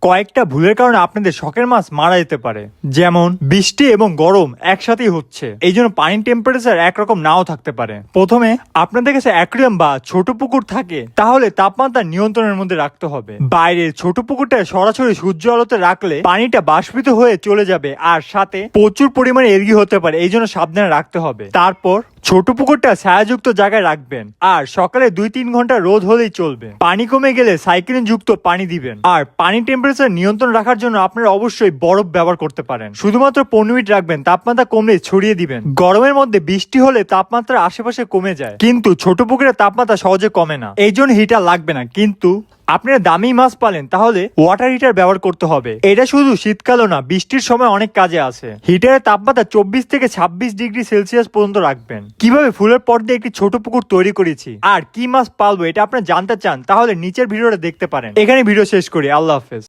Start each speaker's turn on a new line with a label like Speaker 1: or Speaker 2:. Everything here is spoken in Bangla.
Speaker 1: কয়েকটা ভুলের কারণে আপনাদের শখের মাছ মারা যেতে পারে। যেমন বৃষ্টি এবং গরম একসাথেই হচ্ছে, এই জন্য পানির টেম্পারেচার একরকম নাও থাকতে পারে। প্রথমে আপনাদের কাছে অ্যাকুয়ারিয়াম বা ছোট পুকুর থাকে, তাহলে তাপমাত্রা নিয়ন্ত্রণের মধ্যে রাখতে হবে। বাইরের ছোট পুকুরটা সরাসরি সূর্য আলোতে রাখলে পানিটা বাষ্পিত হয়ে চলে যাবে, আর সাথে প্রচুর পরিমাণে এলগি হতে পারে, এই জন্য সাবধানে রাখতে হবে। তারপর ছোট পুকুরটা ছায়াযুক্ত জায়গায় রাখবেন, আর সকালে 2-3 ঘন্টা রোদ হলেই চলবে। পানি কমে গেলে সাইক্লিন যুক্ত পানি দিবেন। আর পানি টেম্পারেচার নিয়ন্ত্রণ রাখার জন্য আপনারা অবশ্যই বরফ ব্যবহার করতে পারেন। শুধুমাত্র 15 মিনিট রাখবেন, তাপমাত্রা কমলে ছড়িয়ে দিবেন। গরমের মধ্যে বৃষ্টি হলে তাপমাত্রা আশেপাশে কমে যায়, কিন্তু ছোট পুকুরের তাপমাত্রা সহজে কমে না, এই জন্য হিটার লাগবে না। কিন্তু আপনারা দামি মাছ পালেন, তাহলে ওয়াটার হিটার ব্যবহার করতে হবে। এটা শুধু শীতকালও না, বৃষ্টির সময় অনেক কাজে আসে। হিটারের তাপমাত্রা 24 থেকে 26 ডিগ্রি সেলসিয়াস পর্যন্ত রাখবেন। কিভাবে ফুলের পর দিয়ে একটি ছোট পুকুর তৈরি করেছি আর কি মাছ পালবো এটা আপনারা জানতে চান, তাহলে নিচের ভিডিওটা দেখতে পারেন। এখানে ভিডিও শেষ করি। আল্লাহ হাফেজ।